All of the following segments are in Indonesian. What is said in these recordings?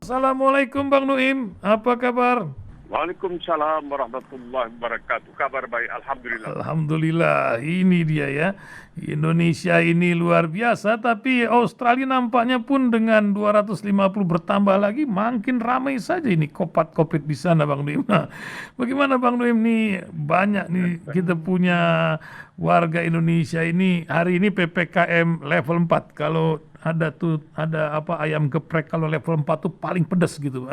Assalamualaikum Bang Nuim, apa kabar? Waalaikumsalam warahmatullahi wabarakatuh. Kabar baik, alhamdulillah. Alhamdulillah, ini dia ya. Indonesia ini luar biasa, tapi Australia nampaknya pun dengan 250 bertambah lagi, makin ramai saja ini kopat-kopit di sana Bang Nuim. Nah, bagaimana Bang Nuim nih, banyak nih kita punya warga Indonesia ini, hari ini PPKM level 4. Kalau ada apa ayam geprek kalau level 4 tuh paling pedas gitu.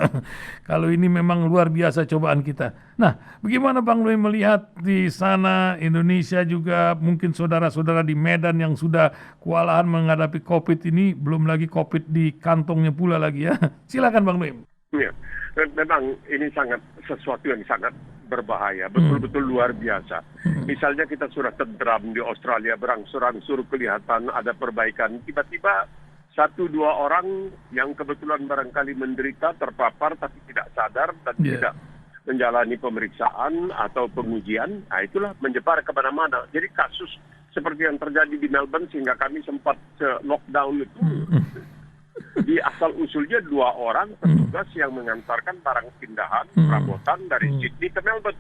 Kalau ini memang luar biasa cobaan kita. Nah, bagaimana Bang Lui melihat di sana Indonesia juga mungkin saudara-saudara di Medan yang sudah kewalahan menghadapi Covid ini, belum lagi Covid di kantongnya pula lagi ya. Silakan Bang Lui. Ya, memang ini sangat sesuatu yang sangat berbahaya, Hmm. betul-betul luar biasa. Misalnya kita sudah tentram di Australia, berangsur-angsur kelihatan ada perbaikan. Tiba-tiba satu dua orang yang kebetulan barangkali menderita, terpapar tapi tidak sadar dan Ya. tidak menjalani pemeriksaan atau pengujian, nah itulah menyebar kemana-mana. Jadi kasus seperti yang terjadi di Melbourne sehingga kami sempat lockdown itu di asal usulnya dua orang petugas yang mengantarkan barang pindahan perabotan dari Sydney ke Melbourne.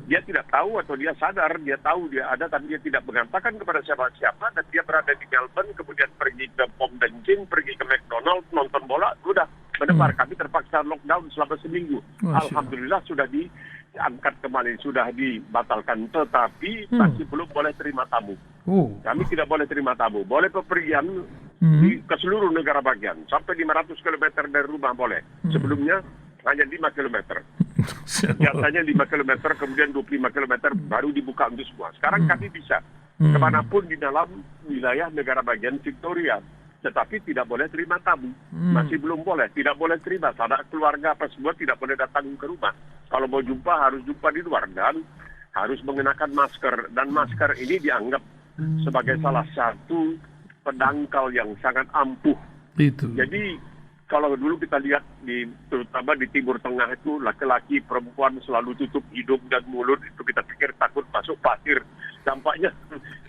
Dia tidak tahu atau dia sadar, dia tahu dia ada tapi dia tidak mengatakan kepada siapa-siapa dan dia berada di Melbourne kemudian pergi ke pom bensin, pergi ke McDonald, nonton bola, sudah mendebar. Kami terpaksa lockdown selama seminggu. Masya Allah. Alhamdulillah sudah diangkat kembali, sudah dibatalkan, tetapi masih belum boleh terima tamu. Oh. Kami tidak boleh terima tamu. Boleh pepergian ke seluruh negara bagian. Sampai 500 km dari rumah boleh. Sebelumnya hanya 5 km. Biasanya 5 km, kemudian 25 km baru dibuka untuk semua. Sekarang kami bisa kemanapun di dalam wilayah negara bagian Victoria. Tetapi tidak boleh terima tamu. Masih belum boleh. Tidak boleh terima. Sanak keluarga apa semua tidak boleh datang ke rumah. Kalau mau jumpa harus jumpa di luar dan harus mengenakan masker. Dan masker ini dianggap sebagai salah satu pendangkal yang sangat ampuh. Itu. Jadi kalau dulu kita lihat terutama di Timur Tengah itu laki-laki perempuan selalu tutup hidung dan mulut, itu kita pikir takut masuk pasir. Dampaknya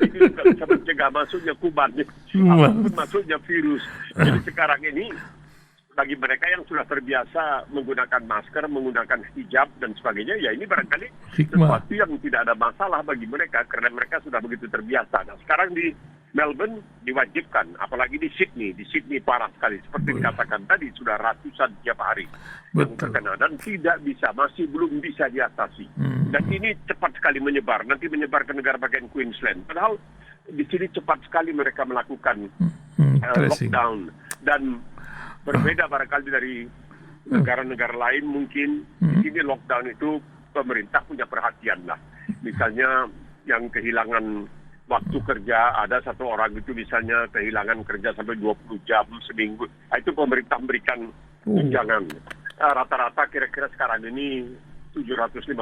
itu juga bisa mencegah masuknya kuman, ataupun masuknya virus. Jadi sekarang ini bagi mereka yang sudah terbiasa menggunakan masker, menggunakan hijab dan sebagainya, ya ini barangkali Hikmah. sesuatu yang tidak ada masalah bagi mereka karena mereka sudah begitu terbiasa. Nah, sekarang di Melbourne diwajibkan, apalagi di Sydney parah sekali. Seperti dikatakan tadi, sudah ratusan tiap hari yang Betul. terkena dan tidak bisa, masih belum bisa diatasi. Dan ini cepat sekali menyebar, nanti menyebar ke negara bagian Queensland. Padahal di sini cepat sekali mereka melakukan Tracing. lockdown dan berbeda barangkali dari negara-negara lain mungkin. Di sini lockdown itu pemerintah punya perhatian lah. Misalnya yang kehilangan waktu kerja, ada satu orang itu misalnya kehilangan kerja sampai 20 jam seminggu. Nah, itu pemerintah memberikan tunjangan. Rata-rata kira-kira sekarang ini $750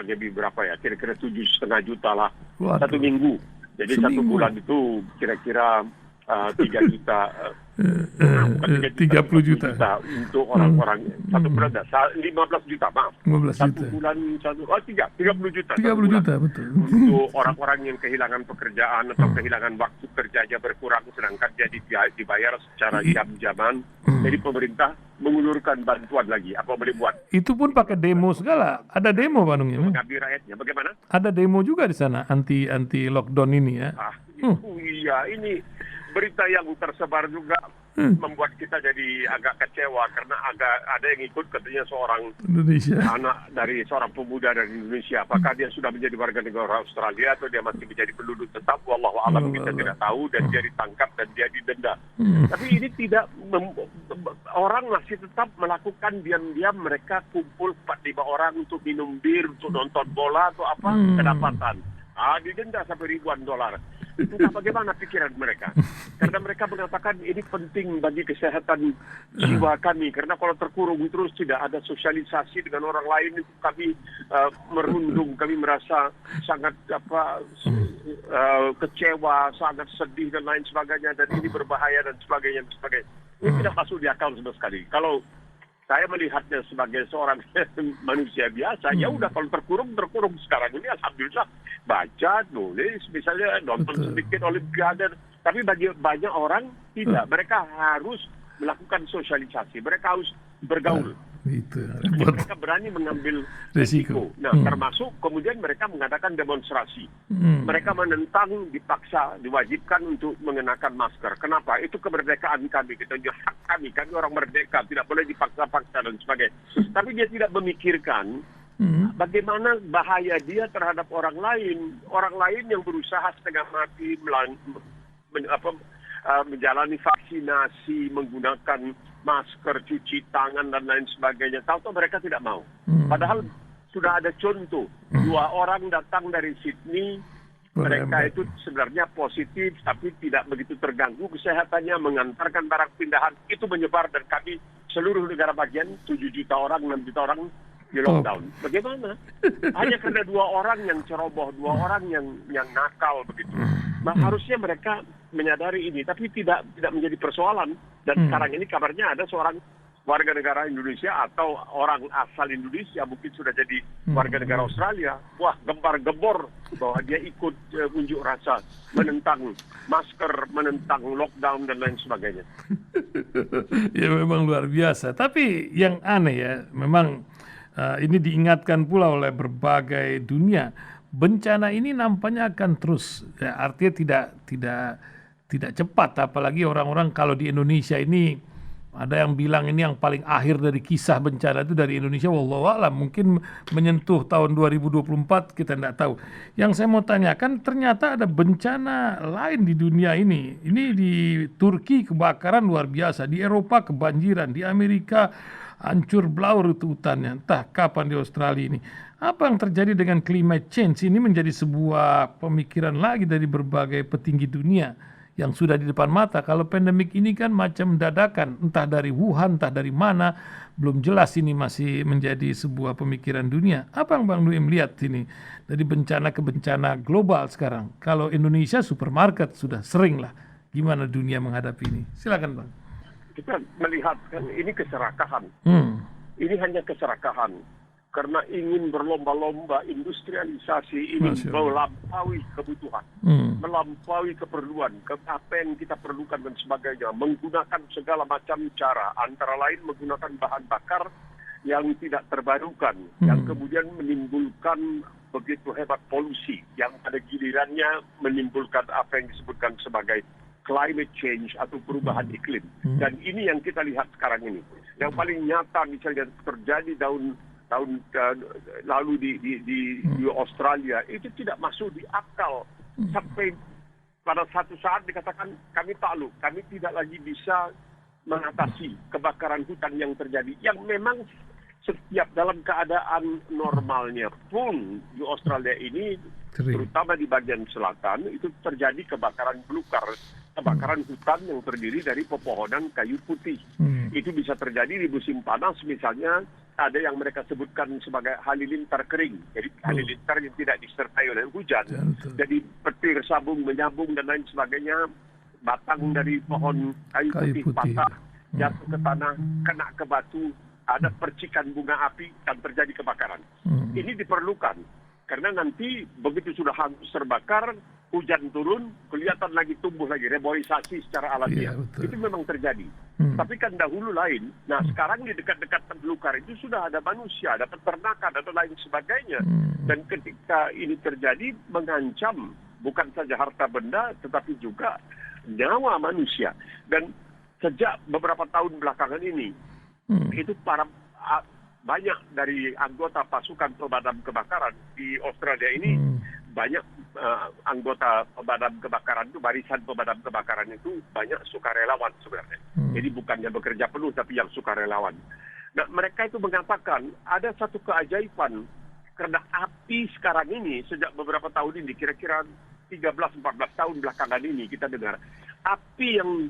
jadi berapa ya? Kira-kira 7,5 juta lah. Waduh. Satu minggu. Jadi satu Seminggu. bulan itu kira-kira 3 juta. 30 juta. Untuk orang-orang satu bulan, 15 juta, maaf. 15 Satu juta. bulan, 30 juta. 30 juta, betul. Untuk orang-orang yang kehilangan pekerjaan atau kehilangan waktu kerjanya berkurang, sedangkan dia dibayar secara jam-jaman. Jadi pemerintah mengulurkan bantuan lagi. Apa boleh buat? Itu pun pakai demo segala. Ada demo Bandung ya? Mengambil rakyatnya. Bagaimana? Ada demo juga di sana anti lockdown ini ya. Iya, ini berita yang tersebar juga membuat kita jadi agak kecewa karena ada yang ikut, katanya seorang Indonesia. anak dari seorang pemuda dari Indonesia. Apakah dia sudah menjadi warga negara Australia atau dia masih menjadi penduduk tetap? Wallahu a'lam, kita tidak tahu, dan dia ditangkap dan dia didenda. Tapi ini tidak orang masih tetap melakukan diam-diam, mereka kumpul 4-5 orang untuk minum bir, untuk nonton bola atau apa, kedapatan. Didenda sampai ribuan dolar. Entah bagaimana pikiran mereka. Karena mereka mengatakan ini penting bagi kesehatan jiwa kami. Karena kalau terkurung terus tidak ada sosialisasi dengan orang lain, itu kami merundung, kami merasa sangat kecewa, sangat sedih dan lain sebagainya. Dan ini berbahaya dan sebagainya. Ini tidak masuk di akal sama sekali. Kalau saya melihatnya sebagai seorang manusia biasa, ya udah kalau terkurung sekarang ini alhamdulillah baca, nulis, misalnya nonton sedikit olimpiade. Tapi bagi banyak orang tidak, mereka harus melakukan sosialisasi, mereka harus bergaul. Itu Jadi mereka berani mengambil resiko. risiko. Nah, termasuk kemudian mereka mengadakan demonstrasi. Mereka menentang, dipaksa, diwajibkan untuk mengenakan masker. Kenapa? Itu kemerdekaan kami, kita hak kami orang merdeka, tidak boleh dipaksa-paksa dan sebagainya. Tapi dia tidak memikirkan bagaimana bahaya dia terhadap orang lain yang berusaha setengah mati menjalani vaksinasi, menggunakan masker, cuci tangan dan lain sebagainya. Tahu-tahu mereka tidak mau. Padahal sudah ada contoh, 2 orang datang dari Sydney, mereka itu sebenarnya positif tapi tidak begitu terganggu kesehatannya, mengantarkan barang pindahan, itu menyebar dan kami seluruh negara bagian 7 juta orang, 6 juta orang di lockdown. Bagaimana? Hanya karena 2 orang yang ceroboh, 2 orang yang nakal begitu. Nah, harusnya mereka menyadari ini, tapi tidak menjadi persoalan. Dan sekarang ini kabarnya ada seorang warga negara Indonesia atau orang asal Indonesia, mungkin sudah jadi warga negara Australia. Wah, gembar-gembor bahwa dia ikut unjuk rasa menentang masker, menentang lockdown dan lain sebagainya. Ya memang luar biasa. Tapi yang aneh ya, memang ini diingatkan pula oleh berbagai dunia. Bencana ini nampaknya akan terus, ya, artinya tidak cepat. Apalagi orang-orang kalau di Indonesia ini ada yang bilang ini yang paling akhir dari kisah bencana itu dari Indonesia. Wallahu a'lam, mungkin menyentuh tahun 2024, kita tidak tahu. Yang saya mau tanyakan, ternyata ada bencana lain di dunia ini. Ini di Turki kebakaran luar biasa, di Eropa kebanjiran, di Amerika hancur blaur itu hutannya, entah kapan di Australia ini. Apa yang terjadi dengan climate change ini menjadi sebuah pemikiran lagi dari berbagai petinggi dunia yang sudah di depan mata. Kalau pandemik ini kan macam dadakan, entah dari Wuhan, entah dari mana, belum jelas, ini masih menjadi sebuah pemikiran dunia. Apa yang Bang Nuim lihat ini dari bencana ke bencana global sekarang? Kalau Indonesia supermarket sudah sering lah, gimana dunia menghadapi ini? Silakan Bang. Kita melihat kan ini keserakahan. Ini hanya keserakahan. Karena ingin berlomba-lomba industrialisasi ini melampaui kebutuhan, melampaui keperluan, apa yang kita perlukan dan sebagainya, menggunakan segala macam cara, antara lain menggunakan bahan bakar yang tidak terbarukan, yang kemudian menimbulkan begitu hebat polusi, yang pada gilirannya menimbulkan apa yang disebutkan sebagai climate change atau perubahan iklim. Dan ini yang kita lihat sekarang ini. Yang paling nyata misalnya terjadi tahun lalu di Australia, itu tidak masuk di akal. Sampai pada satu saat dikatakan kami takluk, kami tidak lagi bisa mengatasi kebakaran hutan yang terjadi, yang memang setiap dalam keadaan normalnya pun di Australia ini, terutama di bagian selatan, itu terjadi kebakaran belukar, kebakaran hutan yang terdiri dari pepohonan kayu putih. Itu bisa terjadi di musim panas, misalnya ada yang mereka sebutkan sebagai halilintar kering. Jadi halilintar yang tidak disertai oleh hujan. Jadi petir sabung menyambung dan lain sebagainya. Batang dari pohon kayu putih patah, jatuh ke tanah, kena ke batu, ada percikan bunga api dan terjadi kebakaran. Ini diperlukan. Karena nanti begitu sudah hangus terbakar, hujan turun, kelihatan lagi tumbuh lagi, reboisasi secara alamiah. Itu memang terjadi. Tapi kan dahulu lain. Nah sekarang di dekat-dekat belukar itu sudah ada manusia, ada peternakan, ada lain sebagainya. Dan ketika ini terjadi, mengancam bukan saja harta benda, tetapi juga nyawa manusia. Dan sejak beberapa tahun belakangan ini, itu banyak dari anggota pasukan pemadam kebakaran di Australia ini, banyak anggota pemadam kebakaran itu, barisan pemadam kebakaran itu banyak sukarelawan sebenarnya. Jadi bukannya bekerja penuh, tapi yang sukarelawan. Nah, mereka itu mengatakan ada satu keajaiban karena api sekarang ini sejak beberapa tahun ini, kira-kira 13-14 tahun belakangan ini kita dengar api yang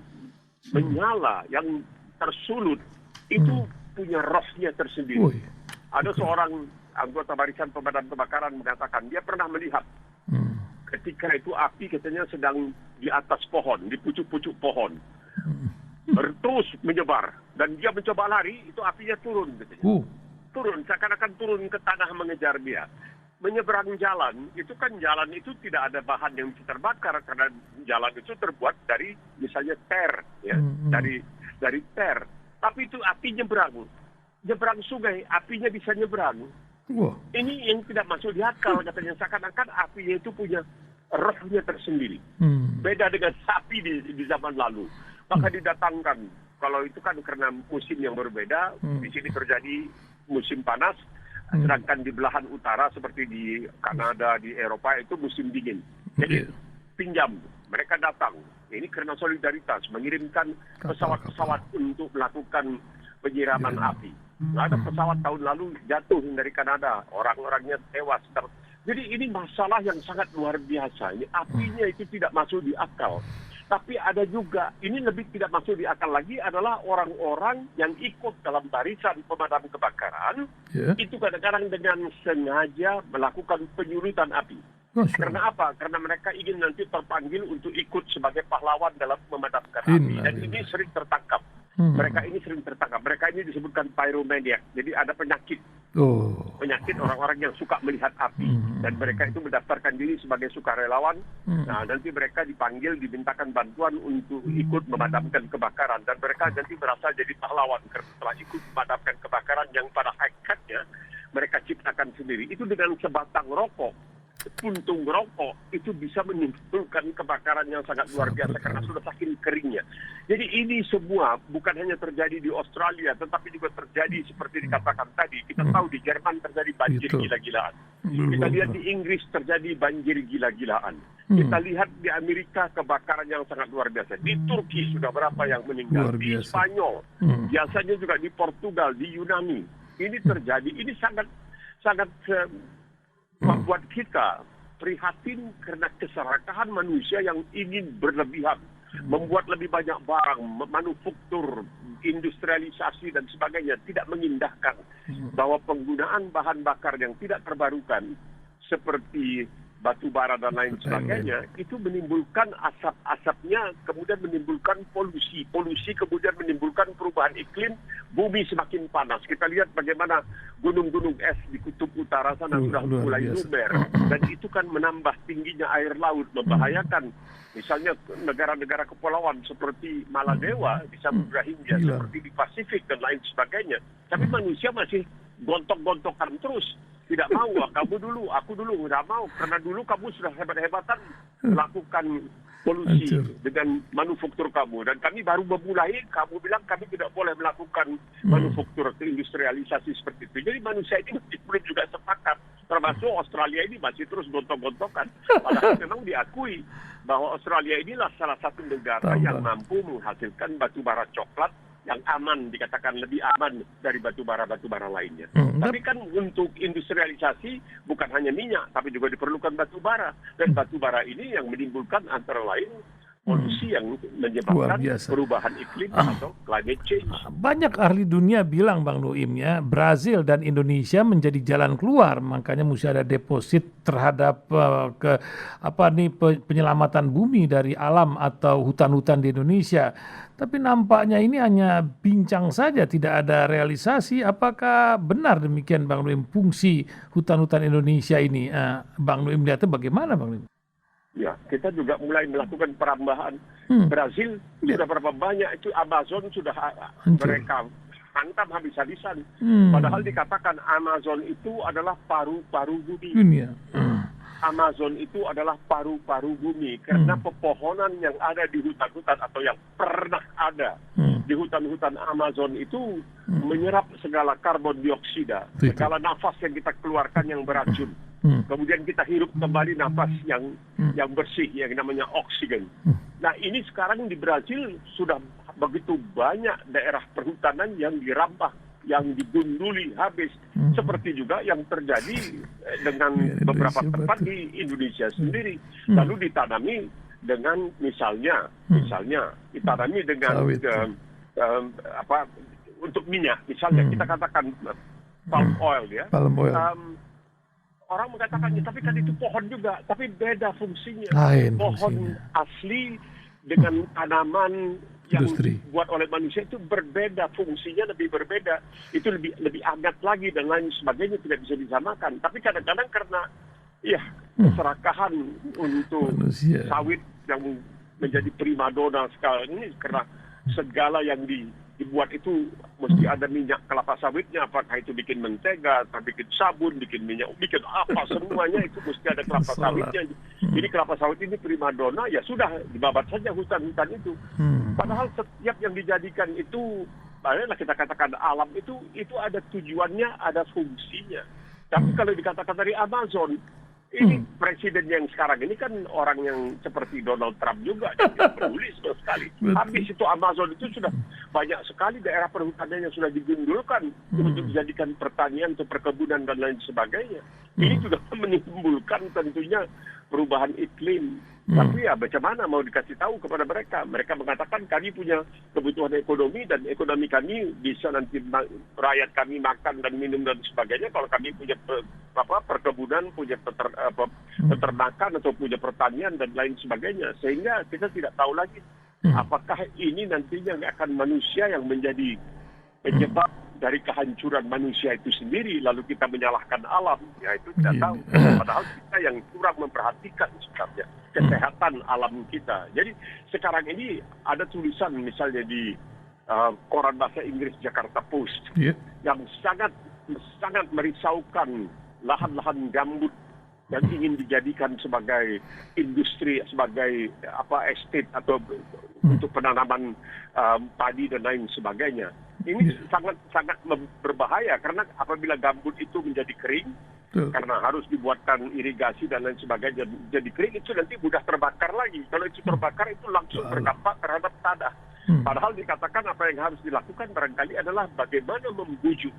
menyala, yang tersulut itu punya rohnya tersendiri. Ada seorang anggota barisan pemadam kebakaran mengatakan dia pernah melihat ketika itu api katanya sedang di atas pohon, di pucuk-pucuk pohon, terus menyebar dan dia mencoba lari, itu apinya turun katanya. Turun, seakan-akan turun ke tanah mengejar dia. Menyeberang jalan, itu kan jalan itu tidak ada bahan yang bisa terbakar karena jalan itu terbuat dari misalnya ter, ya, dari dari ter. Tapi itu api nyebrang sungai, apinya bisa nyebrang. Wah. Ini yang tidak masuk di akal katanya, seakan-akan apinya itu punya rohnya tersendiri. Beda dengan api di zaman lalu. Maka didatangkan, kalau itu kan karena musim yang berbeda, di sini terjadi musim panas, sedangkan di belahan utara seperti di Kanada, di Eropa itu musim dingin. Jadi pinjam, mereka datang. Ini karena solidaritas, mengirimkan pesawat-pesawat untuk melakukan penyiraman api. Ada pesawat tahun lalu jatuh dari Kanada, orang-orangnya tewas. Jadi ini masalah yang sangat luar biasa. Ini apinya itu tidak masuk di akal. Tapi ada juga, ini lebih tidak masuk di akal lagi adalah orang-orang yang ikut dalam barisan pemadam kebakaran, itu kadang-kadang dengan sengaja melakukan penyurutan api. Karena apa? Karena mereka ingin nanti terpanggil untuk ikut sebagai pahlawan dalam memadamkan api. Dan ini sering tertangkap. Mereka ini sering tertangkap. Mereka ini disebutkan pyromaniac. Jadi ada penyakit. Penyakit orang-orang yang suka melihat api. Dan mereka itu mendaftarkan diri sebagai sukarelawan. Nah, nanti mereka dipanggil, dimintakan bantuan untuk ikut memadamkan kebakaran. Dan mereka nanti merasa jadi pahlawan. Karena setelah ikut memadamkan kebakaran yang pada hakikatnya mereka ciptakan sendiri. Itu dengan sebatang rokok, puntung rokok, itu bisa menimbulkan kebakaran yang sangat luar biasa karena sudah saking keringnya. Jadi ini semua bukan hanya terjadi di Australia, tetapi juga terjadi seperti dikatakan tadi. Kita tahu di Jerman terjadi banjir gila-gilaan. Kita lihat di Inggris terjadi banjir gila-gilaan. Kita lihat di Amerika kebakaran yang sangat luar biasa. Di Turki sudah berapa yang meninggal. Di Spanyol, biasanya juga di Portugal, di Yunani. Ini terjadi. Ini sangat membuat kita prihatin karena keserakahan manusia yang ingin berlebihan, membuat lebih banyak barang, manufaktur, industrialisasi dan sebagainya, tidak mengindahkan bahwa penggunaan bahan bakar yang tidak terbarukan seperti batu bara dan lain sebagainya itu menimbulkan asap-asapnya, kemudian menimbulkan polusi kemudian menimbulkan perubahan iklim, bumi semakin panas. Kita lihat bagaimana gunung-gunung es di kutub utara sana sudah mulai luber, dan itu kan menambah tingginya air laut, membahayakan misalnya negara-negara kepulauan seperti Maladewa di Samudra Hindia, seperti di Pasifik dan lain sebagainya. Tapi manusia masih gontok-gontokan terus. Tidak mau, kamu dulu, aku dulu, tidak mau. Karena dulu kamu sudah hebat-hebatan melakukan polusi dengan manufaktur kamu. Dan kami baru memulai, kamu bilang kami tidak boleh melakukan manufaktur atau industrialisasi seperti itu. Jadi manusia ini belum juga sepakat. Termasuk Australia ini masih terus gontok-gontokan. Padahal memang diakui bahwa Australia inilah salah satu negara yang mampu menghasilkan batu bara coklat yang aman, dikatakan lebih aman dari batu bara lainnya. Tapi kan untuk industrialisasi bukan hanya minyak, tapi juga diperlukan batu bara. Dan batu bara ini yang menimbulkan antara lain polusi yang menyebabkan perubahan iklim atau climate change. Banyak ahli dunia bilang, Bang Nuim, ya, Brazil dan Indonesia menjadi jalan keluar, makanya mesti ada deposit terhadap penyelamatan bumi dari alam atau hutan-hutan di Indonesia. Tapi nampaknya ini hanya bincang saja, tidak ada realisasi. Apakah benar demikian, Bang Nuim, fungsi hutan-hutan Indonesia ini? Bang Nuim lihatnya bagaimana, Bang Nuim? Ya, kita juga mulai melakukan perambahan. Brazil sudah berapa banyak itu Amazon sudah mereka hantam habis-habisan. Padahal dikatakan Amazon itu adalah paru-paru bumi. Amazon itu adalah paru-paru bumi karena pepohonan yang ada di hutan-hutan atau yang pernah ada di hutan-hutan Amazon itu menyerap segala karbon dioksida, segala nafas yang kita keluarkan yang beracun. Kemudian kita hirup kembali nafas yang bersih yang namanya oksigen. Nah, ini sekarang di Brazil sudah begitu banyak daerah perhutanan yang dirampas, yang digunduli habis, seperti juga yang terjadi dengan beberapa tempat di Indonesia sendiri. Lalu ditanami dengan misalnya ditanami dengan untuk minyak, misalnya kita katakan palm oil, ya. Orang mengatakan, tapi kan itu pohon juga, tapi beda fungsinya. Pohon asli dengan tanaman yang dibuat oleh manusia itu berbeda, fungsinya lebih berbeda, itu lebih hangat lagi dan lain sebagainya, tidak bisa disamakan. Tapi kadang-kadang karena keserakahan untuk manusia, sawit yang menjadi primadona sekarang ini, karena segala yang dibuat itu mesti ada minyak kelapa sawitnya, apakah itu bikin mentega, atau bikin sabun, bikin minyak, bikin apa, semuanya itu mesti ada kelapa sawitnya. Jadi kelapa sawit ini primadona, ya sudah dibabat saja hutan-hutan itu. Padahal setiap yang dijadikan itu, baiklah kita katakan alam itu ada tujuannya, ada fungsinya. Tapi kalau dikatakan dari Amazon, ini presiden yang sekarang ini kan orang yang seperti Donald Trump juga, dia tidak peduli sama sekali. Habis itu Amazon itu sudah banyak sekali daerah perhutanan yang sudah digundulkan untuk dijadikan pertanian atau perkebunan dan lain sebagainya. Ini juga menimbulkan tentunya perubahan iklim. Tapi ya bagaimana mau dikasih tahu kepada mereka? Mereka mengatakan kami punya kebutuhan ekonomi dan ekonomi kami bisa nanti rakyat kami makan dan minum dan sebagainya kalau kami punya perkebunan, punya peternakan atau punya pertanian dan lain sebagainya. Sehingga kita tidak tahu lagi apakah ini nantinya akan manusia yang menjadi penyebab dari kehancuran manusia itu sendiri, lalu kita menyalahkan alam, ya itu tidak tahu. Padahal kita yang kurang memperhatikan sebenarnya kesehatan alam kita. Jadi sekarang ini ada tulisan misalnya di koran bahasa Inggris Jakarta Post yang sangat merisaukan lahan-lahan gambut yang ingin dijadikan sebagai industri, sebagai estate atau untuk penanaman padi dan lain sebagainya. Ini sangat berbahaya karena apabila gambut itu menjadi kering, karena harus dibuatkan irigasi dan lain sebagainya, jadi kering itu nanti mudah terbakar lagi. Kalau itu terbakar itu langsung berdampak terhadap tanah. Padahal dikatakan apa yang harus dilakukan barangkali adalah bagaimana membujuk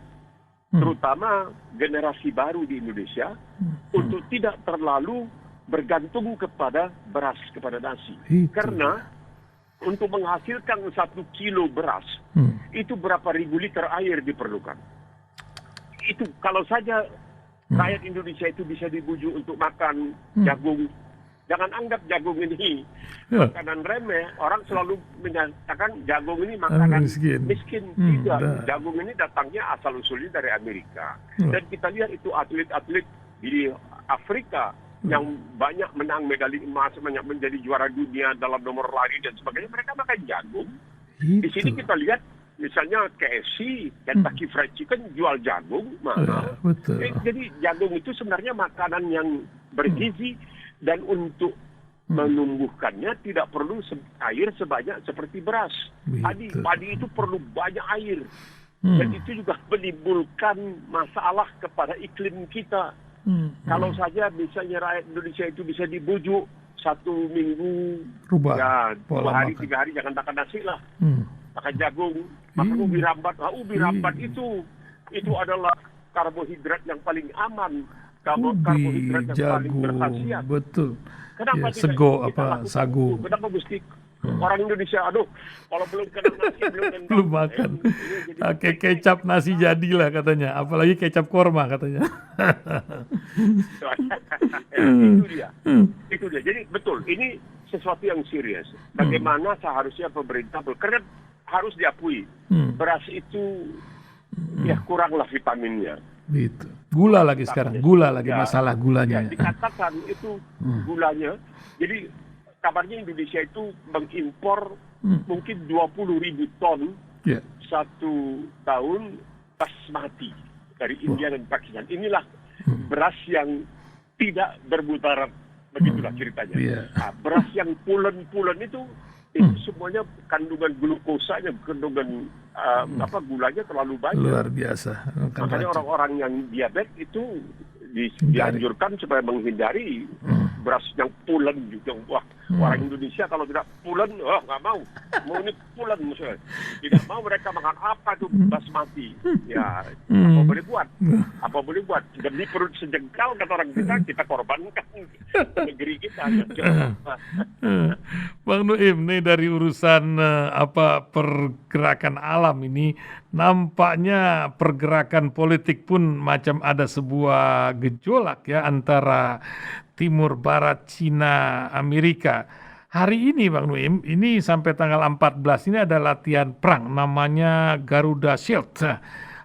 terutama generasi baru di Indonesia untuk tidak terlalu bergantung kepada beras, kepada nasi. Karena untuk menghasilkan 1 kilo beras, itu berapa ribu liter air diperlukan. Itu kalau saja rakyat Indonesia itu bisa dibujuk untuk makan jagung. Jangan anggap jagung ini makanan remeh. Orang selalu menyatakan jagung ini makanan miskin. Tidak. Jagung ini datangnya asal-usulnya dari Amerika. Dan kita lihat itu atlet-atlet di Afrika yang banyak menang medali emas, banyak menjadi juara dunia dalam nomor lari dan sebagainya, mereka makan jagung. Di sini kita lihat misalnya KFC, Kentucky Fried Chicken jual jagung, jadi jagung itu sebenarnya makanan yang bergizi dan untuk menumbuhkannya tidak perlu air sebanyak seperti beras. Padi itu perlu banyak air. Dan itu juga menimbulkan masalah kepada iklim kita. Kalau saja misalnya rakyat Indonesia itu bisa dibujuk 1 minggu, ya 2 hari, 3 hari jangan makan nasi lah, makan jagung, makan ubi rambat. Ubi rambat itu adalah karbohidrat yang paling aman, karbohidrat yang paling berkhasiat. Betul. Kenapa sego sagu? Kenapa mesti orang Indonesia, kalau belum kena nasi belum makan. Oke, kecap nasi jadilah katanya, apalagi kecap korma katanya. Itu dia. Jadi betul, ini sesuatu yang serius. Bagaimana seharusnya pemerintah bekerja, harus diakui. Beras itu ya kuranglah vitaminnya. Gitu. Gula lagi sekarang, masalah gulanya. Ya, dikatakan itu gulanya. Jadi kabarnya Indonesia itu mengimpor mungkin 20.000 ton 1 tahun basmati dari India dan Pakistan. Inilah beras yang tidak bermutarat, begitulah ceritanya. Beras yang pulen-pulen itu semuanya kandungan glukosanya, kandungan gulanya terlalu banyak. Luar biasa. Makanya orang-orang yang diabetes itu dianjurkan supaya menghindari beras yang pulen juga. Wah, orang Indonesia kalau tidak pulen, nggak mau. Mau ini pulen maksudnya. Tidak mau mereka makan apa itu basmati. Ya, apa boleh buat? Apa boleh buat? Demi perut sejengkal kata orang kita korbankan negeri kita. Bang Nuim, nih dari urusan pergerakan alam ini, nampaknya pergerakan politik pun macam ada sebuah gejolak ya antara Timur Barat, Cina, Amerika. Hari ini Bang Nuim, ini sampai tanggal 14 ini ada latihan perang namanya Garuda Shield.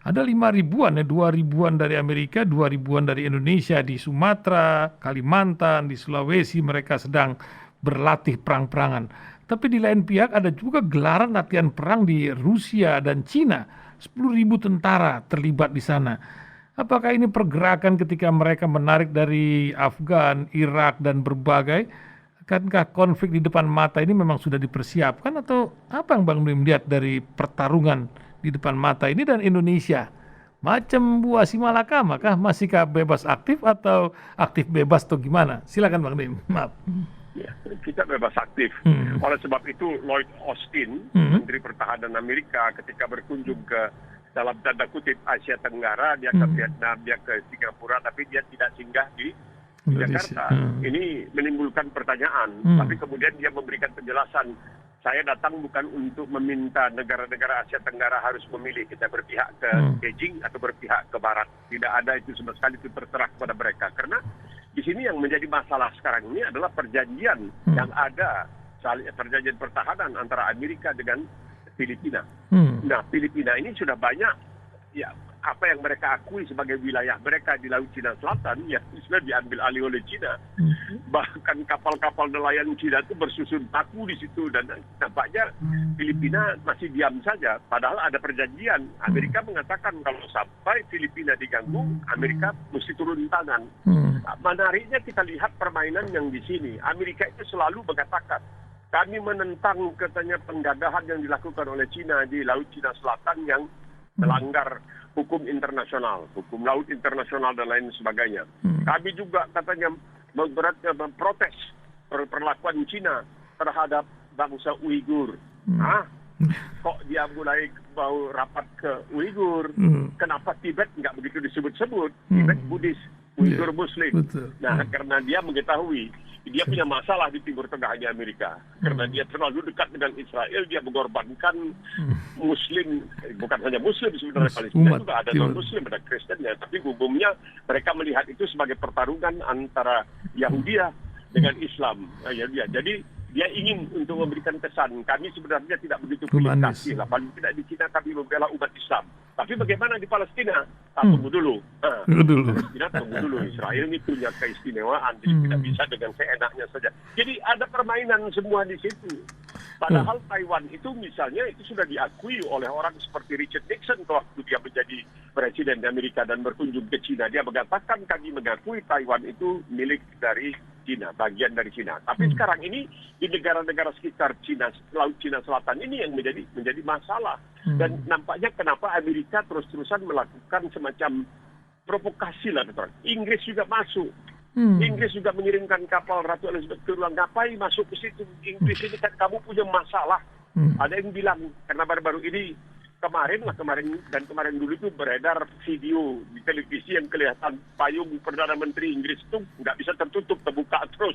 Ada 5.000-an ya, 2.000-an dari Amerika, 2.000-an dari Indonesia, di Sumatera, Kalimantan, di Sulawesi mereka sedang berlatih perang-perangan. Tapi di lain pihak ada juga gelaran latihan perang di Rusia dan Cina. 10.000 tentara terlibat di sana. Apakah ini pergerakan ketika mereka menarik dari Afgan, Irak, dan berbagai? Akankah konflik di depan mata ini memang sudah dipersiapkan atau apa yang Bang Nui melihat dari pertarungan di depan mata ini dan Indonesia? Macam buah si malakama kah? Masihkah bebas aktif atau aktif bebas atau gimana? Silakan Bang Nui. Maaf. Ya, kita bebas aktif. Oleh sebab itu Lloyd Austin, Menteri Pertahanan Amerika, ketika berkunjung ke dalam tanda kutip Asia Tenggara, dia ke Vietnam, dia ke Singapura, tapi dia tidak singgah di Jakarta. Ini menimbulkan pertanyaan, tapi kemudian dia memberikan penjelasan. Saya datang bukan untuk meminta negara-negara Asia Tenggara harus memilih kita berpihak ke Beijing atau berpihak ke Barat. Tidak ada itu sama sekali, itu terserah kepada mereka. Karena di sini yang menjadi masalah sekarang ini adalah perjanjian yang ada, perjanjian pertahanan antara Amerika dengan Filipina. Nah, Filipina ini sudah banyak ya apa yang mereka akui sebagai wilayah mereka di Laut Cina Selatan ya sudah diambil alih oleh Cina. Bahkan kapal-kapal nelayan Cina itu bersusun paku di situ dan nampaknya Filipina masih diam saja. Padahal ada perjanjian. Amerika mengatakan kalau sampai Filipina diganggu, Amerika mesti turun tangan. Menariknya kita lihat permainan yang di sini. Amerika itu selalu mengatakan kami menentang katanya penggagahan yang dilakukan oleh Cina di Laut Cina Selatan yang melanggar hukum internasional, hukum laut internasional dan lain sebagainya. Kami juga katanya memprotes perlakuan Cina terhadap bangsa Uighur. Kok dia mulai mau rapat ke Uighur? Kenapa Tibet nggak begitu disebut-sebut? Tibet Buddhis, Uighur Muslim. Nah, karena dia mengetahui dia punya masalah di Timur Tengahnya Amerika. Karena dia terlalu dekat dengan Israel, dia mengorbankan Muslim, bukan hanya Muslim sebenarnya, Palestina juga ada non-Muslim, ada Kristennya. Tapi umumnya mereka melihat itu sebagai pertarungan antara Yahudi dengan Islam. Jadi dia ingin untuk memberikan kesan, kami sebenarnya tidak begitu pilih kasih lah. Paling tidak di Cina kami membela umat Islam. Tapi bagaimana di Palestina? Tunggu dulu. Palestina tunggu dulu. Israel ini punya keistimewaan, jadi tidak bisa dengan seenaknya saja. Jadi ada permainan semua di situ. Padahal Taiwan itu misalnya itu sudah diakui oleh orang seperti Richard Nixon waktu dia menjadi presiden Amerika dan berkunjung ke Cina. Dia mengatakan kami mengakui Taiwan itu milik dari Cina, bagian dari Cina. Tapi sekarang ini di negara-negara sekitar Cina, Laut Cina Selatan ini yang menjadi masalah. Dan nampaknya kenapa Amerika terus-terusan melakukan semacam provokasi lah. Inggris juga masuk. Inggris juga mengirimkan kapal Ratu Elizabeth II. Ngapain masuk ke situ? Inggris ini kan kamu punya masalah. Ada yang bilang, karena baru-baru ini kemarin dulu itu beredar video di televisi yang kelihatan payung Perdana Menteri Inggris itu nggak bisa tertutup, terbuka terus,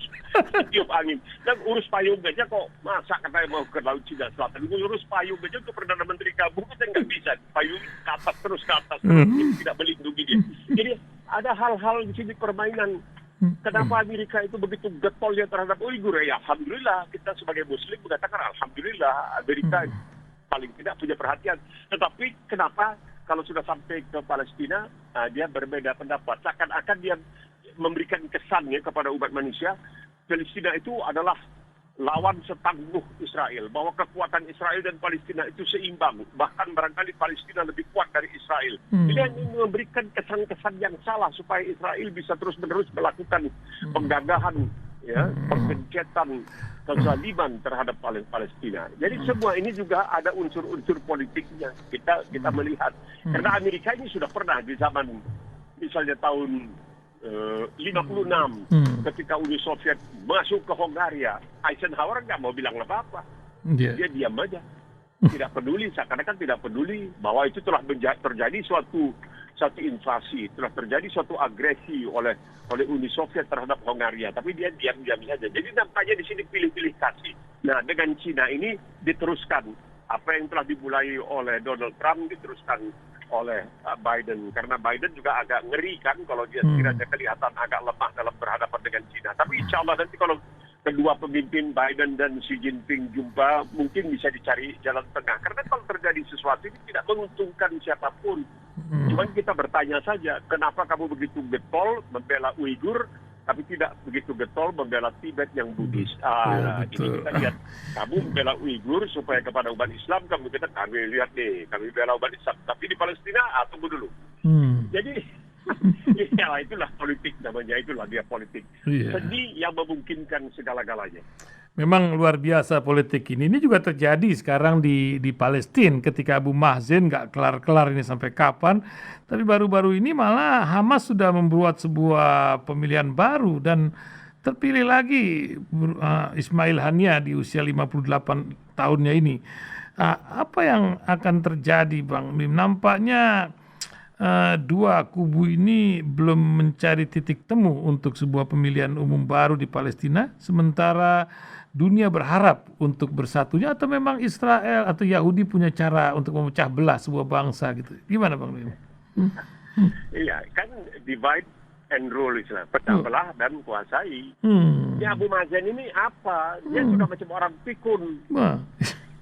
tiup angin. Dan urus payung aja kok, masa katanya mau ke Laut Cina Selatan, urus payung aja ke Perdana Menteri kabur, kita nggak bisa, payung ke atas terus, tidak melindungi dia. Jadi ada hal-hal di sini permainan. Kenapa Amerika itu begitu getolnya terhadap Uighur? Ya Alhamdulillah, kita sebagai Muslim mengatakan Alhamdulillah Amerika paling tidak punya perhatian. Tetapi kenapa kalau sudah sampai ke Palestina, dia berbeda pendapat. Seakan-akan dia memberikan kesannya kepada umat manusia, Palestina itu adalah lawan setangguh Israel. Bahwa kekuatan Israel dan Palestina itu seimbang. Bahkan barangkali Palestina lebih kuat dari Israel. Jadi ini memberikan kesan-kesan yang salah supaya Israel bisa terus-menerus melakukan penggagahan, penggencetan, kezaliman terhadap Palestina. Jadi semua ini juga ada unsur-unsur politiknya. Kita melihat. Karena Amerika ini sudah pernah di zaman misalnya tahun 56 ketika Uni Soviet masuk ke Hongaria, Eisenhower nggak mau bilang apa-apa. Dia diam aja. Tidak peduli, seakan-akan tidak peduli bahwa itu telah terjadi suatu invasi, telah terjadi suatu agresi oleh Uni Soviet terhadap Hongaria, tapi dia diam-diam saja. Jadi nampaknya di sini pilih-pilih kasih. Nah, dengan Cina ini diteruskan apa yang telah dimulai oleh Donald Trump diteruskan oleh Biden, karena Biden juga agak ngeri kan kalau dia sekiranya kelihatan agak lemah dalam berhadapan dengan Cina. Tapi insya Allah nanti kalau kedua pemimpin Biden dan Xi Jinping jumpa, mungkin bisa dicari jalan tengah. Karena kalau terjadi sesuatu ini tidak menguntungkan siapapun. Cuman kita bertanya saja, kenapa kamu begitu getol membela Uighur, tapi tidak begitu getol membela Tibet yang Buddhis. Ya, Ini betul. kita lihat, kamu membela Uighur supaya kepada umat Islam, kami lihat nih, kami bela umat Islam. Tapi di Palestina, tunggu dulu. Jadi, ya itulah politik namanya, itulah dia politik. Iya. Seni yang memungkinkan segala-galanya. Memang luar biasa politik ini. Ini juga terjadi sekarang di Palestina ketika Abu Mahzen nggak kelar-kelar ini sampai kapan. Tapi baru-baru ini malah Hamas sudah membuat sebuah pemilihan baru dan terpilih lagi Ismail Haniah di usia 58 tahunnya ini. Apa yang akan terjadi, Bang Mim? Nampaknya dua kubu ini belum mencari titik temu untuk sebuah pemilihan umum baru di Palestina, sementara dunia berharap untuk bersatunya, atau memang Israel atau Yahudi punya cara untuk memecah belah sebuah bangsa gitu. Gimana, Bang Mim? Iya, kan divide and rule Islam, pecah belah dan kuasai. Ya Abu Mazen ini apa? Dia sudah macam orang pikun.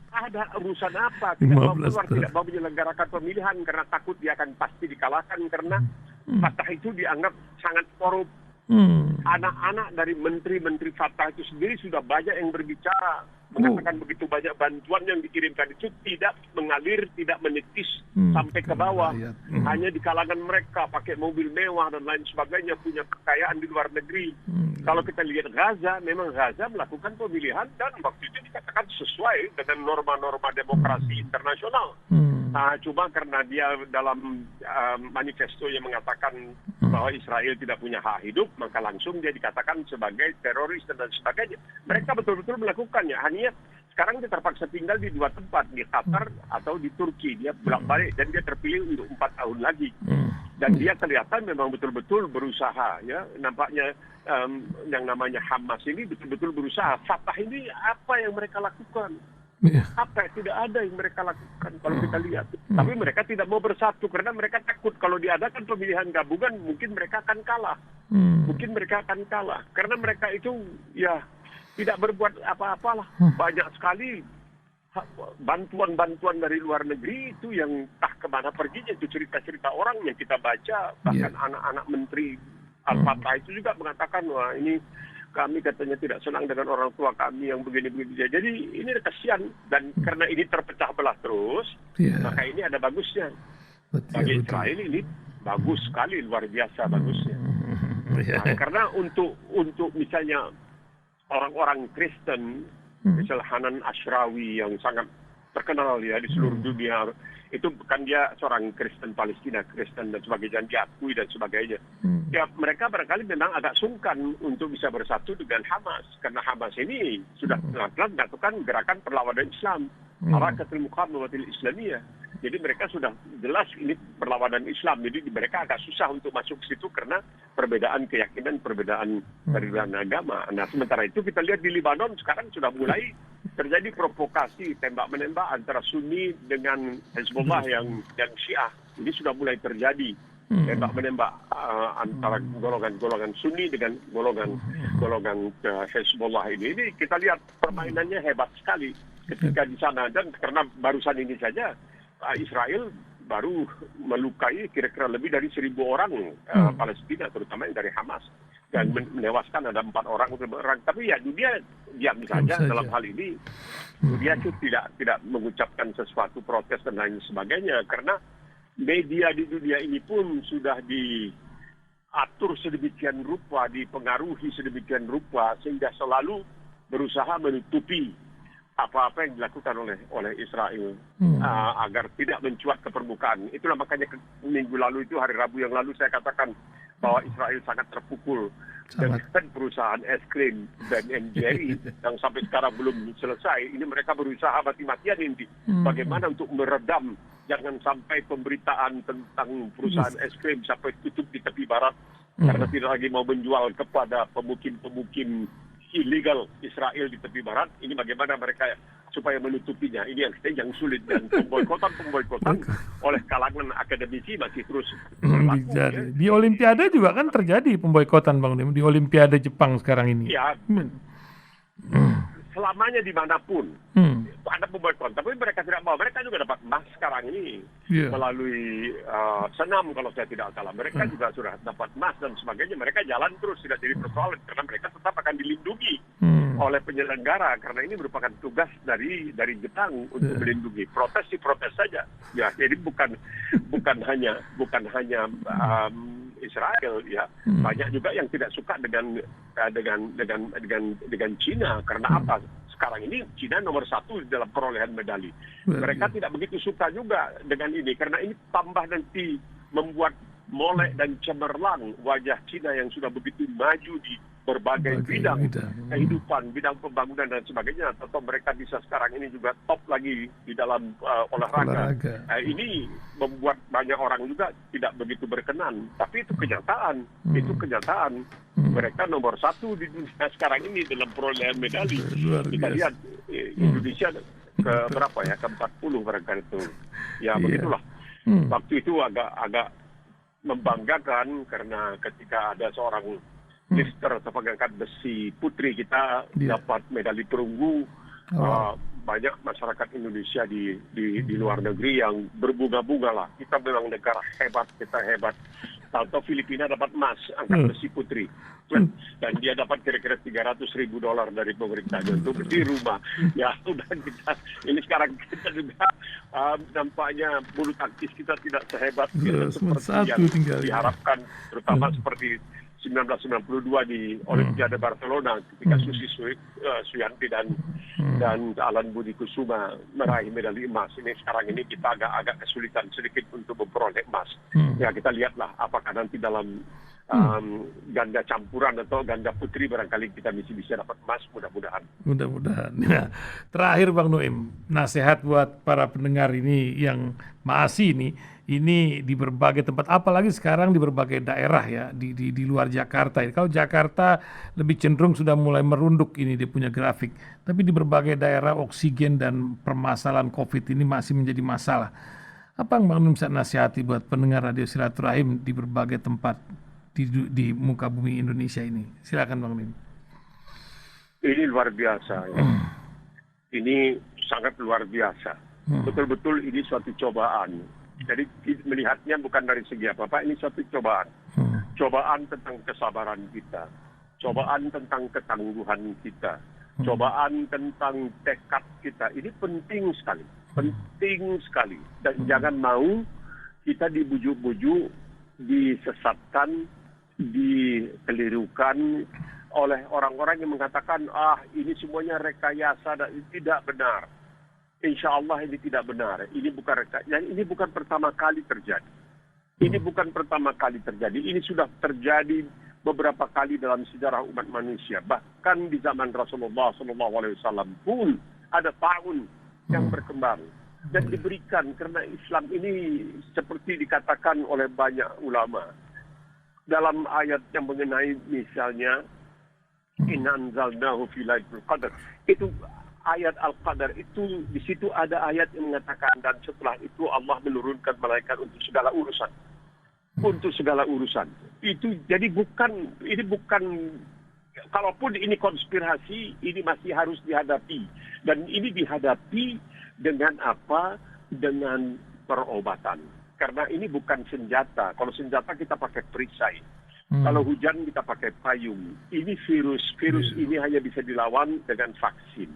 Ada urusan apa? Tidak mau keluar, tidak mau menyelenggarakan pemilihan karena takut dia akan pasti dikalahkan karena Fatah itu dianggap sangat korup. Anak-anak dari menteri-menteri Fatah itu sendiri sudah banyak yang berbicara, mengatakan begitu banyak bantuan yang dikirimkan itu tidak mengalir, tidak menitis sampai ke bawah. Hanya di kalangan mereka pakai mobil mewah dan lain sebagainya, punya kekayaan di luar negeri. Kalau kita lihat Gaza, memang Gaza melakukan pemilihan dan waktu itu dikatakan sesuai dengan norma-norma demokrasi internasional. Cuma karena dia dalam manifesto yang mengatakan bahwa Israel tidak punya hak hidup, maka langsung dia dikatakan sebagai teroris dan sebagainya. Mereka betul-betul melakukannya. Hanya sekarang dia terpaksa tinggal di dua tempat, di Qatar atau di Turki. Dia bolak-balik dan dia terpilih untuk 4 tahun lagi. Dan dia kelihatan memang betul-betul berusaha. Ya, nampaknya yang namanya Hamas ini betul-betul berusaha. Fatah ini apa yang mereka lakukan? Apa tidak ada yang mereka lakukan kalau kita lihat. Tapi mereka tidak mau bersatu karena mereka takut kalau diadakan pemilihan gabungan mungkin mereka akan kalah. Mungkin mereka akan kalah karena mereka itu ya tidak berbuat apa-apalah. Banyak sekali bantuan-bantuan dari luar negeri itu yang entah kemana perginya, itu cerita-cerita orang yang kita baca, bahkan anak-anak menteri Al-Fatah itu juga mengatakan, wah ini kami katanya tidak senang dengan orang tua kami yang begini-begini. Jadi ini kasihan dan karena ini terpecah belah terus, maka ini ada bagusnya. Bagi Israel ini bagus sekali, luar biasa bagusnya. Karena untuk misalnya orang-orang Kristen, misal Hanan Ashrawi yang sangat terkenal ya di seluruh dunia, itu kan dia seorang Kristen Palestina, Kristen dan sebagainya, diakui dan sebagainya. Ya mereka barangkali memang agak sungkan untuk bisa bersatu dengan Hamas karena Hamas ini sudah pelan-pelan melakukan gerakan perlawanan Islam, Harakatul Muqawamatul Islamiyah. Jadi mereka sudah jelas ini perlawanan Islam. Jadi mereka agak susah untuk masuk ke situ karena perbedaan keyakinan, perbedaan agama. Nah sementara itu kita lihat di Lebanon sekarang sudah mulai terjadi provokasi tembak-menembak antara Sunni dengan Hezbollah yang Syiah. Ini sudah mulai terjadi tembak-menembak antara golongan Sunni dengan golongan Hezbollah ini. Ini kita lihat permainannya hebat sekali ketika di sana dan karena barusan ini saja Israel baru melukai kira-kira lebih dari 1.000 orang Palestina, terutama yang dari Hamas, dan menewaskan ada 4 orang. Tapi ya dunia diam saja dalam hal ini. Dunia itu tidak mengucapkan sesuatu protes dan lain sebagainya karena media di dunia ini pun sudah diatur sedemikian rupa, dipengaruhi sedemikian rupa sehingga selalu berusaha menutupi apa-apa yang dilakukan oleh Israel agar tidak mencuat ke permukaan. Itulah makanya minggu lalu itu, hari Rabu yang lalu saya katakan bahwa Israel sangat terpukul dengan perusahaan es krim Ben & Jerry yang sampai sekarang belum selesai. Ini mereka berusaha mati-matian ini bagaimana untuk meredam jangan sampai pemberitaan tentang perusahaan es krim sampai tutup di tepi barat karena tidak lagi mau menjual kepada pemukim ilegal Israel di tepi barat. Ini bagaimana mereka supaya menutupinya. Ini yang sulit dan pemboikotan oleh kalangan akademisi masih terus berlaku. Ya. Di Olimpiade juga kan terjadi pemboikotan, Bang Nim, di Olimpiade Jepang sekarang ini. Ya. selamanya dimanapun. Ada pemboikot, tapi mereka tidak mau. Mereka juga dapat emas sekarang ini melalui senam kalau saya tidak salah. Mereka juga sudah dapat emas dan sebagainya. Mereka jalan terus, tidak jadi persoalan karena mereka tetap akan dilindungi oleh penyelenggara karena ini merupakan tugas dari Jepang untuk melindungi. Protes saja. Ya, jadi bukan hanya Israel ya. Banyak juga yang tidak suka dengan Cina karena apa? Sekarang ini Cina nomor 1 dalam perolehan medali. Mereka tidak begitu suka juga dengan ini karena ini tambah nanti membuat molek dan cemerlang wajah Cina yang sudah begitu maju di berbagai bidang kehidupan, bidang pembangunan dan sebagainya. Atau mereka bisa sekarang ini juga top lagi di dalam olahraga. Ini membuat banyak orang juga tidak begitu berkenan. Tapi itu kenyataan. Mereka nomor 1 di dunia sekarang ini dalam perolehan medali. Kita lihat Indonesia ke berapa ya? Ke 40 barangkali itu. Ya begitulah. Waktu itu agak membanggakan karena ketika ada seorang lifter atau pengangkat besi putri kita dapat medali perunggu, banyak masyarakat Indonesia di luar negeri yang berbunga-bunga lah. Kita memang negara hebat, kita hebat. Tahu Filipina dapat emas angkat besi putri. Dan dia dapat kira-kira $300,000 dari pemerintahnya untuk beli rumah. Ya, udah kita ini sekarang kita juga nampaknya bulu tangkis kita tidak sehebat seperti yang diharapkan, terutama seperti 1992 di Olimpiade Barcelona ketika Susi Suyanti dan Alan Budi Kusuma meraih medali emas. Ini sekarang ini kita agak kesulitan sedikit untuk memperoleh emas. Ya kita lihatlah apakah nanti dalam ganda campuran atau ganda putri barangkali kita bisa dapat emas, mudah-mudahan. Ya. Terakhir Bang Noem, nasihat buat para pendengar ini yang masih ini di berbagai tempat, apalagi sekarang di berbagai daerah ya, di luar Jakarta. Kalau Jakarta lebih cenderung sudah mulai merunduk ini dia punya grafik, tapi di berbagai daerah oksigen dan permasalahan COVID ini masih menjadi masalah. Apa yang Bang Noem bisa nasihati buat pendengar Radio Silaturahim di berbagai tempat di muka bumi Indonesia ini? Silakan Bang Noem. Ini luar biasa ya. Ini sangat luar biasa. Betul-betul ini suatu cobaan. Jadi melihatnya bukan dari segi apa-apa, ini suatu cobaan. Cobaan tentang kesabaran kita. Cobaan tentang ketangguhan kita. Cobaan tentang tekad kita. Ini penting sekali. Penting sekali. Dan jangan mau kita dibujuk-bujuk, disesatkan, dikelirukan oleh orang-orang yang mengatakan ini semuanya rekayasa dan tidak benar. Insya Allah ini tidak benar. Ini bukan rekayasa. Ini bukan pertama kali terjadi. Ini bukan pertama kali terjadi. Ini sudah terjadi beberapa kali dalam sejarah umat manusia. Bahkan di zaman Rasulullah SAW pun ada tahun yang berkembang dan diberikan karena Islam ini seperti dikatakan oleh banyak ulama dalam ayat yang mengenai misalnya Inna anzalnahu fi lailatul qadar. Itu ayat Al-Qadar itu di situ ada ayat yang mengatakan dan setelah itu Allah menurunkan malaikat untuk segala urusan. Untuk segala urusan. Itu jadi ini bukan kalaupun ini konspirasi, ini masih harus dihadapi dan ini dihadapi dengan apa? Dengan perobatan. Karena ini bukan senjata. Kalau senjata kita pakai perisai. Kalau hujan kita pakai payung. Ini virus ini hanya bisa dilawan dengan vaksin.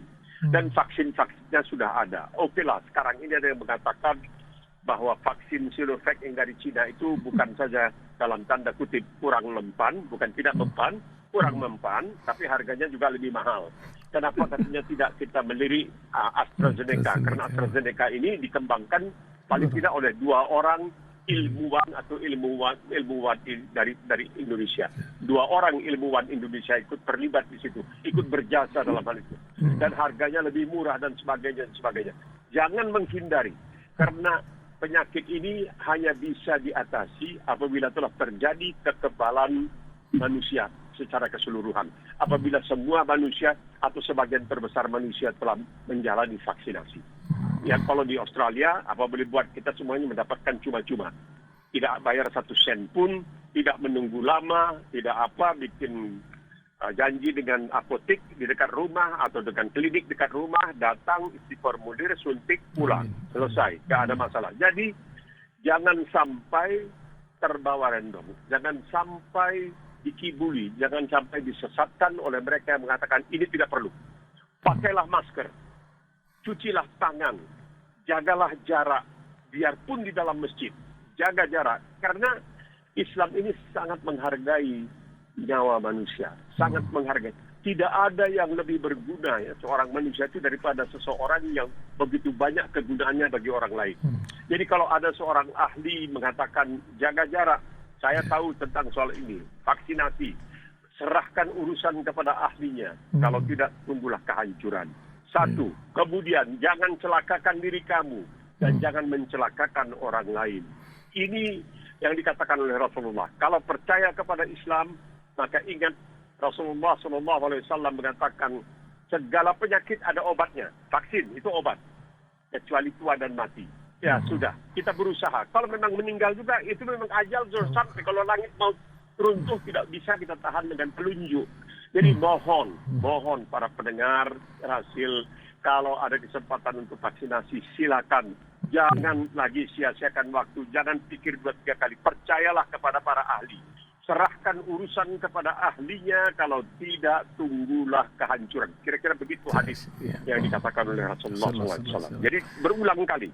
Dan vaksin-vaksinnya sudah ada. Oke lah, sekarang ini ada yang mengatakan bahwa vaksin Sinovac yang dari Cina itu bukan saja dalam tanda kutip kurang mempan, bukan tidak mempan, kurang mempan, tapi harganya juga lebih mahal. Kenapa katanya tidak kita melirik AstraZeneca? Karena AstraZeneca ini dikembangkan paling tidak oleh 2 orang ilmuwan atau ilmuwan dari Indonesia. 2 orang ilmuwan Indonesia ikut terlibat di situ, ikut berjasa dalam hal itu. Dan harganya lebih murah dan sebagainya. Jangan menghindari, karena penyakit ini hanya bisa diatasi apabila telah terjadi kekebalan manusia secara keseluruhan. Apabila semua manusia atau sebagian terbesar manusia telah menjalani vaksinasi. Ya kalau di Australia, apa boleh buat kita semuanya mendapatkan cuma-cuma. Tidak bayar 1 sen pun, tidak menunggu lama, tidak bikin janji dengan apotek di dekat rumah atau dengan klinik dekat rumah, datang, isi formulir, suntik, pulang. Selesai, nggak ada masalah. Jadi, jangan sampai terbawa random. Jangan sampai dikibuli. Jangan sampai disesatkan oleh mereka yang mengatakan ini tidak perlu. Pakailah masker. Cucilah tangan. Jagalah jarak. Biarpun di dalam masjid. Jaga jarak. Karena Islam ini sangat menghargai nyawa manusia. Sangat menghargai. Tidak ada yang lebih berguna ya seorang manusia itu daripada seseorang yang begitu banyak kegunaannya bagi orang lain. Jadi kalau ada seorang ahli mengatakan jaga jarak, saya tahu tentang soal ini, vaksinasi, serahkan urusan kepada ahlinya. Kalau tidak, tunggulah kehancuran. Satu, kemudian jangan celakakan diri kamu dan jangan mencelakakan orang lain. Ini yang dikatakan oleh Rasulullah. Kalau percaya kepada Islam, maka ingat Rasulullah SAW mengatakan segala penyakit ada obatnya. Vaksin itu obat. Kecuali tua dan mati. Ya sudah, kita berusaha. Kalau memang meninggal juga, itu memang ajal sampai. Kalau langit mau runtuh, tidak bisa kita tahan dengan telunjuk. Jadi mohon para pendengar hasil, kalau ada kesempatan untuk vaksinasi, silakan. Jangan lagi sia-siakan waktu. Jangan pikir 2-3 kali. Percayalah kepada para ahli. Serahkan urusan kepada ahlinya, kalau tidak, tunggulah kehancuran. Kira-kira begitu hadis yang dikatakan oleh Rasulullah SAW. Jadi berulang kali.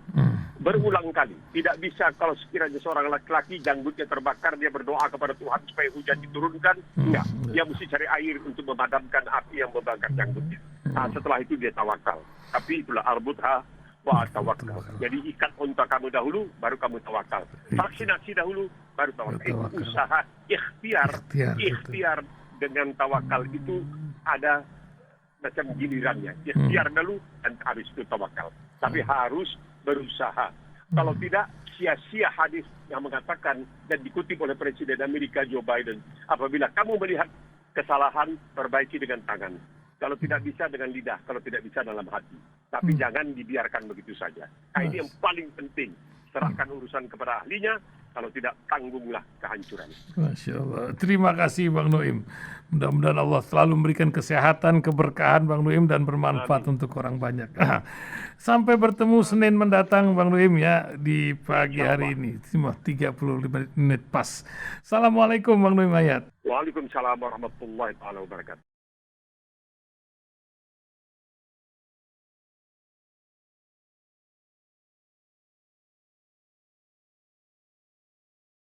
Tidak bisa kalau sekiranya seorang laki-laki janggutnya terbakar, dia berdoa kepada Tuhan supaya hujan diturunkan. Enggak. Dia mesti cari air untuk memadamkan api yang membakar janggutnya. Nah, setelah itu dia tawakal. Tapi itulah arbutha wa tawakal. Jadi ikat unta kamu dahulu, baru kamu tawakal. Vaksinasi dahulu, baru tawakal. Itu usaha ikhtiar dengan tawakal itu ada macam gilirannya. Ikhtiar dulu dan habis itu tawakal. Tapi harus berusaha. Kalau tidak, sia-sia hadis yang mengatakan dan dikutip oleh Presiden Amerika Joe Biden, apabila kamu melihat kesalahan, perbaiki dengan tangan. Kalau tidak bisa dengan lidah, kalau tidak bisa dalam hati. Tapi jangan dibiarkan begitu saja. Nah, ini yang paling penting. Serahkan urusan kepada ahlinya, kalau tidak, tanggunglah kehancuran. Masya Allah. Terima kasih Bang Noim. Mudah-mudahan Allah selalu memberikan kesehatan, keberkahan Bang Noim dan bermanfaat untuk orang banyak. Sampai bertemu Senin mendatang Bang Noim ya di pagi hari ini. Cuma 35 menit pas. Assalamualaikum Bang Noim Hayat. Waalaikumsalam warahmatullahi wabarakatuh.